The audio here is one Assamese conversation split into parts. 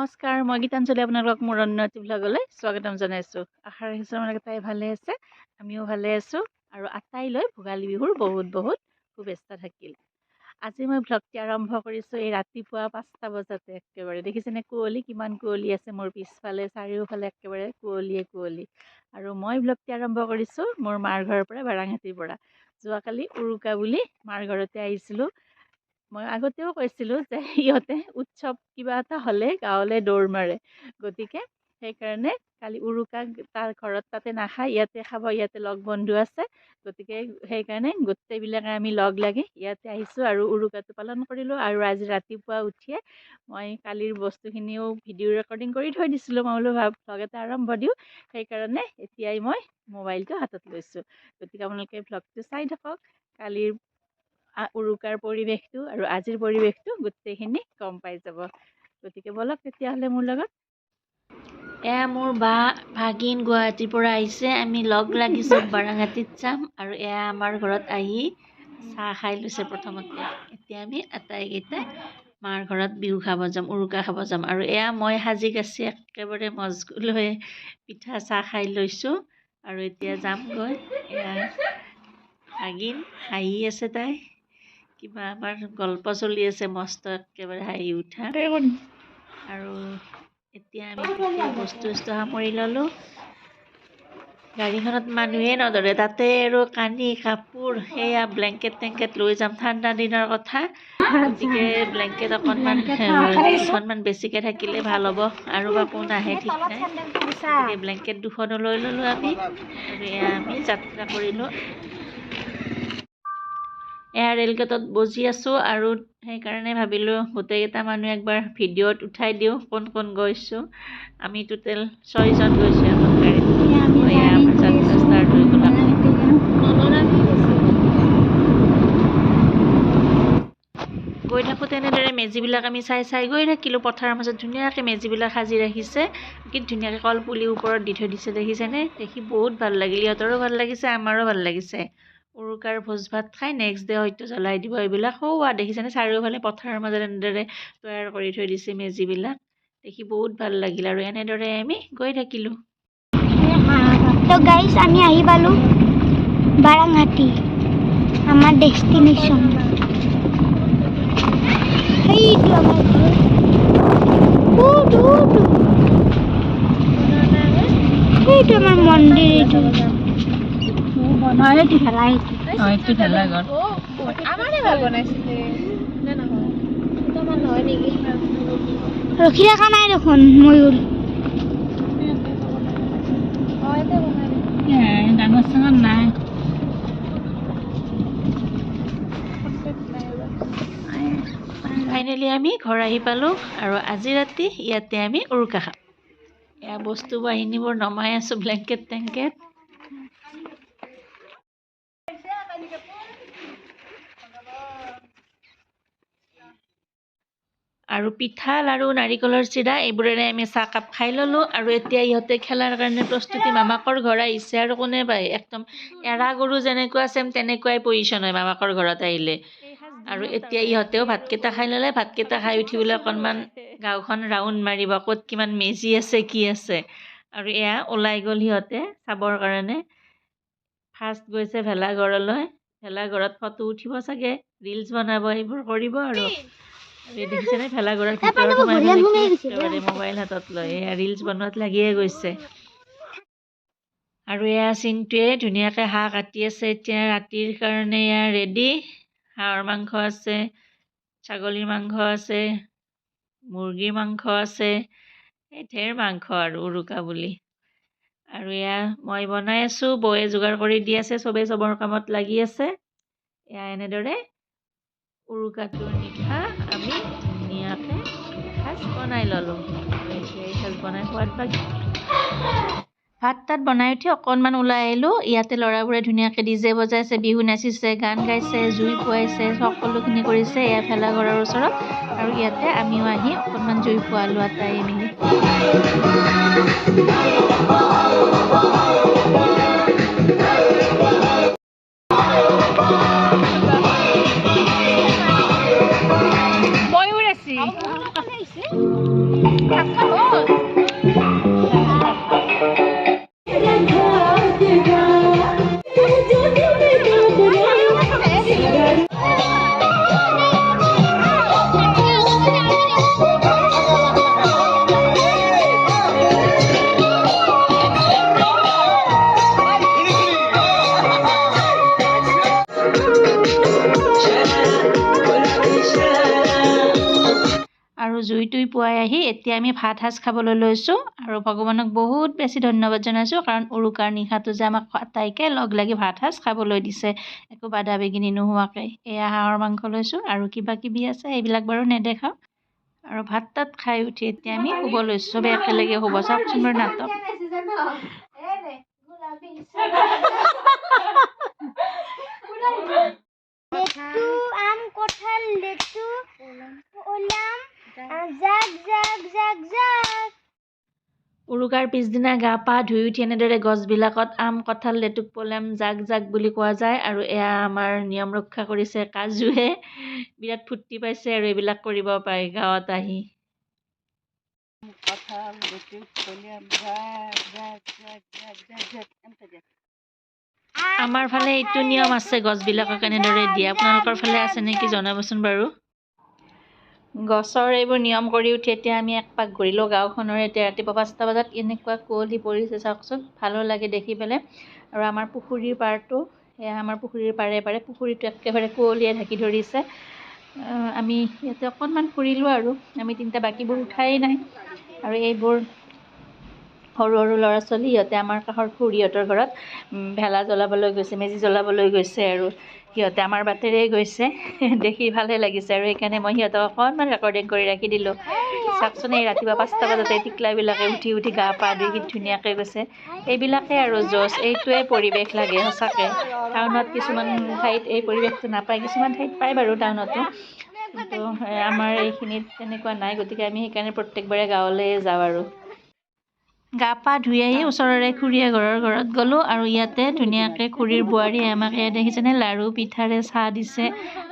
নমস্কাৰ, মই গীতাঞ্জলি আপোনালোকক মোৰ অন্য এটি ভ্লগলৈ স্বাগতম জনাইছোঁ। আশা ৰাখিছোঁ আপোনালোকে ভালে আছে, আমিও ভালে আছোঁ আৰু আটাইলৈ ভোগালী বিহুৰ বহুত বহুত শুভেচ্ছা থাকিল। আজি মই ভ্লগটি আৰম্ভ কৰিছোঁ এই ৰাতিপুৱা 5টা বজাতে। একেবাৰে দেখিছেনে কুঁৱলী, কিমান কুঁৱলী আছে মোৰ পিছফালে, চাৰিওফালে একেবাৰে কুঁৱলী। আৰু মই ভ্লগটি আৰম্ভ কৰিছোঁ মোৰ মাৰ ঘৰৰ পৰা, বাৰাঙাটিৰ পৰা। যোৱাকালি উৰুকা বুলি মাৰ ঘৰতে আহিছিলোঁ। মই আগতেও কৈছিলোঁ যে সিহঁতে উৎসৱ কিবা এটা হ'লে গাঁৱলৈ দৌৰ মাৰে, গতিকে সেইকাৰণে কালি উৰুকা তাৰ ঘৰত তাতে নাখায়, ইয়াতে খাব, ইয়াতে লগ বন্ধু আছে, গতিকে সেইকাৰণে গোটেইবিলাকে আমি লগ লাগি ইয়াতে আহিছোঁ আৰু উৰুকাটো পালন কৰিলোঁ। আৰু আজি ৰাতিপুৱা উঠিয়ে মই কালিৰ বস্তুখিনিও ভিডিঅ' ৰেকৰ্ডিং কৰি থৈ দিছিলোঁ। মই বোলো ভ্লগ এটা আৰম্ভ দিওঁ, সেইকাৰণে এতিয়াই মই মোবাইলটো হাতত লৈছোঁ। গতিকে আপোনালোকে ভ্লগটো চাই থাকক। কালিৰ উৰুকাৰ পৰিৱেশটো আৰু আজিৰ পৰিৱেশটো গোটেইখিনি গম পাই যাব। গতিকে বলক তেতিয়াহ'লে মোৰ লগত। এয়া মোৰ বা ভাগিন গুৱাহাটীৰ পৰা আহিছে। আমি লগ লাগি চব বাৰাঙাটিত যাম আৰু এয়া আমাৰ ঘৰত আহি চাহ খাই লৈছে প্ৰথমতে। এতিয়া আমি আটাইকেইটাই মাৰ ঘৰত বিহু খাব যাম, উৰুকা খাব যাম। আৰু এয়া মই সাজি কাচি একেবাৰে মজগুল হৈ পিঠা চাহ খাই লৈছোঁ আৰু এতিয়া যামগৈ। এয়া ভাগিন হাঁহি আছে, তাই কিবা আমাৰ গল্প চলি আছে, মস্ত একেবাৰে হাঁহি উঠা। আৰু এতিয়া আমি গোটেই বস্তু সামৰি ল'লোঁ। গাড়ীখনত মানুহে নধৰে, তাতে আৰু কানি কাপোৰ সেয়া ব্লেংকেট লৈ যাম, ঠাণ্ডা দিনৰ কথা। গতিকে ব্লেংকেট অকণমান দুখনমান বেছিকৈ থাকিলে ভাল হ'ব, আৰু বা কোন আহে ঠিক নাই। গতিকে ব্লেংকেট দুখনো লৈ ল'লোঁ আমি আৰু এয়া আমি যাত্ৰা কৰিলোঁ। এয়া ৰে'লগেটত বজি আছোঁ আৰু সেইকাৰণে ভাবিলোঁ গোটেইকেইটা মানুহ একবাৰ ভিডিঅ'ত উঠাই দিওঁ কোন কোন গৈছোঁ। আমি টোটেল 6জন গৈছোঁ এখন গাড়ীত। এয়া আমাৰ যাত্ৰা ষ্টাৰ্ট হৈ গ'ল। গৈ থাকোঁ তেনেদৰে মেজিবিলাক আমি চাই গৈ থাকিলোঁ। পথাৰৰ মাজত ধুনীয়াকৈ মেজিবিলাক সাজি ৰাখিছে, কি ধুনীয়াকৈ কলপুলি ওপৰত দি থৈ দিছে, দেখিছেনে? দেখি বহুত ভাল লাগিল, ইহঁতৰো ভাল লাগিছে, আমাৰো ভাল লাগিছে। উৰুকাৰ ভোজ ভাত খাই নেক্সট ডে হয়তো জ্বলাই দিব এইবিলাক। দেখিছেনে চাৰিওফালে পথাৰৰ মাজত এনেদৰে তৈয়াৰ কৰি থৈ দিছে মেজিবিলাক, দেখি বহুত ভাল লাগিল। আৰু এনেদৰে আমি গৈ থাকিলোঁ। তো গাইস আমি আহি পালোঁ বাৰাঙাটি, আমাৰ ডেষ্টিনেশ্যন। সেইটো আমাৰ মন্দিৰ, এইটো ৰখি থকা নাই দেখোন ময়ূৰ। ডাঙৰ চাঙৰ নাই। ফাইনেলি আমি ঘৰ আহি পালোঁ আৰু আজি ৰাতি ইয়াতে আমি উৰুকা খাম। এয়া বস্তু বাহিনীবোৰ নমাই আছোঁ, ব্লেংকেট টেংকেট। আৰু পিঠা, লাৰু, নাৰিকলৰ চিৰা এইবোৰেৰে আমি চাহকাপ খাই ল'লোঁ। আৰু এতিয়া ইহঁতে খেলাৰ কাৰণে প্ৰস্তুতি, মামাকৰ ঘৰ আহিছে আৰু কোনে পায়, একদম এৰা গৰু যেনেকুৱা চেম তেনেকুৱাই পজিশ্যন হয় মামাকৰ ঘৰত আহিলে। আৰু এতিয়া ইহঁতেও ভাতকেইটা খাই ল'লে, ভাতকেইটা খাই উঠি বোলে অকণমান গাঁওখন ৰাউণ্ড মাৰিব, ক'ত কিমান মেজি আছে কি আছে। আৰু এয়া ওলাই গ'ল সিহঁতে চাবৰ কাৰণে। ফাৰ্ষ্ট গৈছে ভেলাঘৰলৈ, ভেলাঘৰত ফটো উঠিব চাগে, ৰিলচ বনাব, এইবোৰ কৰিব। আৰু দেখিছেনে ভেলাঘৰৰ ভিতৰত সোমাই একেবাৰে মোবাইল হাতত লৈ এয়া ৰিলচ বনোৱাত লাগিয়ে গৈছে। আৰু এয়া চিন্টুৱে ধুনীয়াকৈ হাঁহ কাটি আছে। এতিয়া ৰাতিৰ কাৰণে এয়া ৰেডি। হাঁহৰ মাংস আছে, ছাগলীৰ মাংস আছে, মুৰ্গীৰ মাংস আছে, এই ঢেৰ মাংস আৰু উৰুকা বুলি। আৰু এয়া মই বনাই আছোঁ, বৌয়ে যোগাৰ কৰি দি আছে, চবেই চবৰ কামত লাগি আছে। এয়া এনেদৰে উৰুকাটোৰ নিশা আমি ধুনীয়াকৈ এসাঁজ বনাই ল'লোঁ। আৰু এতিয়া এসাঁজ বনাই খোৱাত বাকী। ভাত তাত বনাই উঠি অকণমান ওলাই আহিলোঁ। ইয়াতে ল'ৰাবোৰে ধুনীয়াকৈ ডিজে বজাইছে, বিহু নাচিছে, গান গাইছে, জুই ফুৱাইছে, সকলোখিনি কৰিছে এয়া ভেলাঘৰৰ ওচৰত। আৰু ইয়াতে আমিও আহি অকণমান জুই ফুৱালোঁ আটাই মিলি। খাই আহি এতিয়া আমি ভাত সাজ খাবলৈ লৈছোঁ আৰু ভগৱানক বহুত বেছি ধন্যবাদ জনাইছোঁ কাৰণ উৰুকাৰ নিশাটো যে আমাক আটাইকে লগ লাগি ভাত সাজ খাবলৈ দিছে একো বাধা বিঘিনি নোহোৱাকৈ। এয়া হাঁহৰ মাংস লৈছোঁ আৰু কিবা কিবি আছে এইবিলাক বাৰু নেদেখাওঁ। আৰু ভাত তাত খাই উঠি এতিয়া আমি শুব লৈছোঁ, চবেই একেলগে শুব। চাওকচোন মোৰ নাটক। লেটু আম কঁঠাল লেটু ওলাম জাগ জাগ জাগ জাগ। উৰুকাৰ পিছদিনা গা পা ধুই উঠি এনেদৰে গছবিলাকত আম কঁঠাল লেটুক পলেম জাক জাক বুলি কোৱা যায়। আৰু এয়া আমাৰ নিয়ম ৰক্ষা কৰিছে কাজুৱে, বিৰাট ফূৰ্তি পাইছে আৰু এইবিলাক কৰিব পাৰি গাঁৱত আহি। আমাৰ ফালে এইটো নিয়ম আছে গছবিলাকক এনেদৰে দিয়ে, আপোনালোকৰ ফালে আছে নেকি জনাবচোন বাৰু। গছৰ এইবোৰ নিয়ম কৰি উঠি এতিয়া আমি এক পাক ঘূৰিলোঁ গাঁওখনৰ। এতিয়া ৰাতিপুৱা 5টা বজাত এনেকুৱা কুঁৱলী পৰিছে চাওকচোন, ভালো লাগে দেখি পেলাই। আৰু আমাৰ পুখুৰীৰ পাৰটো, এয়া আমাৰ পুখুৰীৰ পাৰে পাৰে পুখুৰীটো একেবাৰে কুঁৱলীয়ে ঢাকি ধৰিছে। আমি ইয়াতে অকণমান ফুৰিলোঁ আৰু আমি তিনিটা, বাকীবোৰ উঠাই নাই। আৰু এইবোৰ সৰু সৰু ল'ৰা ছোৱালী, সিহঁতে আমাৰ কাষৰ খুৰীহঁতৰ ঘৰত ভেলা জ্বলাবলৈ গৈছে, মেজি জ্বলাবলৈ গৈছে। আৰু সিহঁতে আমাৰ বাটেৰেই গৈছে, দেখি ভালেই লাগিছে আৰু সেইকাৰণে মই সিহঁতক অকণমান ৰেকৰ্ডিং কৰি ৰাখি দিলোঁ। চাওকচোন এই ৰাতিপুৱা 5টা বজাতে টিকলাবিলাকে উঠি উঠি গা পা ধুই কি ধুনীয়াকৈ গৈছে। এইবিলাকে আৰু জছ, এইটোৱে পৰিৱেশ লাগে সঁচাকৈ। টাউনত কিছুমান ঠাইত এই পৰিৱেশটো নাপায়, কিছুমান ঠাইত পায় বাৰু টাউনতো, কিন্তু আমাৰ এইখিনিত তেনেকুৱা নাই। গতিকে আমি সেইকাৰণে প্ৰত্যেকবাৰে গাঁৱলৈ যাওঁ। আৰু গা পা ধুই আহি ওচৰৰে খুৰী এঘৰৰ ঘৰত গ'লোঁ আৰু ইয়াতে ধুনীয়াকৈ খুৰীৰ বোৱাৰীয়ে আমাক এয়া দেখিছেনে লাৰু পিঠাৰে চাহ দিছে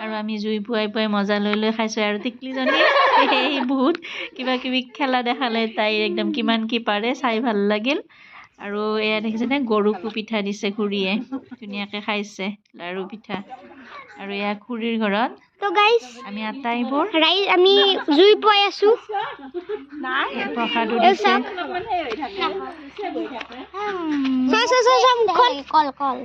আৰু আমি জুই পুৱাই পুৱাই মজা লৈ লৈ খাইছোঁ। আৰু টিকলিজনী সেই বহুত কিবা কিবি খেলা দেখালে, তাই একদম কিমান কি পাৰে, চাই ভাল লাগিল। আৰু এয়া দেখিছেনে গৰুকো পিঠা দিছে খুৰীয়ে, ধুনীয়াকৈ খাইছে লাৰু পিঠা। আৰু এয়া খুৰীৰ ঘৰত তো গাইস আমি আটাইবোৰ ৰাইজ আমি জুই পুৱাই আছো। প্ৰসাদো দিছে। কল কল কল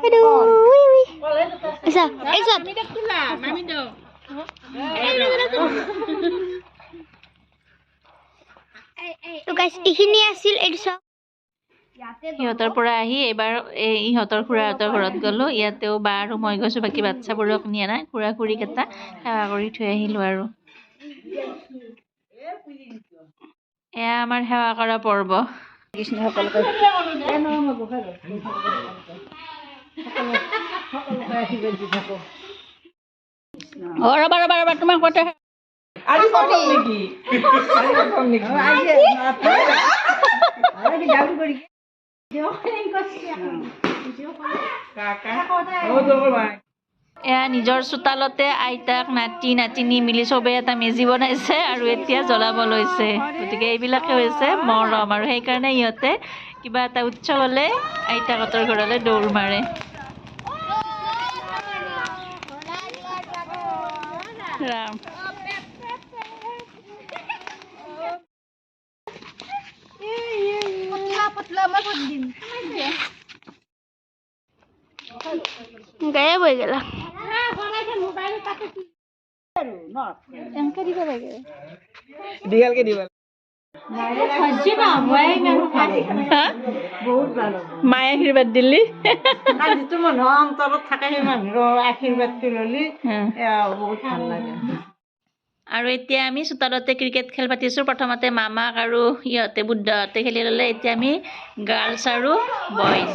হেডু উই উই আচ্ছা এইসব তো গাইস এইখিনি আছিল এইটো সব। সিহঁতৰ পৰা আহি এইবাৰ ইহঁতৰ খুৰাহঁতৰ ঘৰত গ'লোঁ। ইয়াতেও বা আৰু মই গৈছোঁ, বাকী বাচ্ছাবোৰক নিয়া নাই। খুৰা খুৰীকেইটা সেৱা কৰি থৈ আহিলোঁ। আৰু এয়া আমাৰ সেৱা কৰা পৰ্ব। ৰ'বা ৰ'বা ৰ'বা, তোমাক কতে এয়া নিজৰ চোতালতে আইতাক নাতি নাতিনী মিলি চবেই এটা মেজি বনাইছে আৰু এতিয়া জ্বলাব লৈছে। গতিকে এইবিলাকে হৈছে মৰম, আৰু সেইকাৰণে ইহঁতে কিবা এটা উৎসৱ হ'লে আইতাকহঁতৰ ঘৰলৈ দৌৰ মাৰে। ৰাম গায়ে বৈ গেলা মায়ে আশীৰ্বাদ দিলি যিটো মানুহৰ অন্তৰত থাকে সেই মানুহৰ আশীৰ্বাদটো ল'লি বহুত ভাল লাগে। আৰু এতিয়া আমি চোতালতে ক্ৰিকেট খেল পাতিছোঁ। প্ৰথমতে মামাক আৰু ইহঁতে বুদ্ধহঁতে খেলি ল'লে, এতিয়া আমি গাৰ্লছ আৰু বইজ।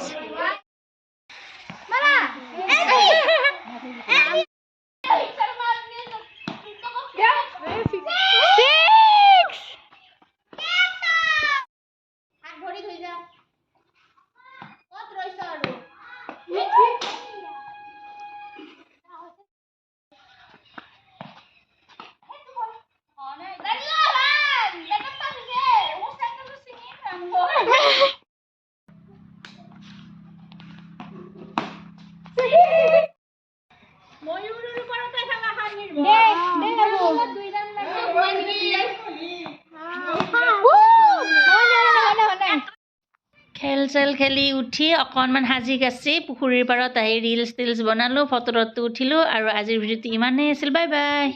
খেল চেল খেলি উঠি অকণমান সাজি কাচি পুখুৰীৰ পাৰত আহি ৰিলচ টিলচ বনালোঁ, ফটো উঠিলোঁ। আৰু আজিৰ ভিডিঅ'টো ইমানেই আছিল। Bye bye.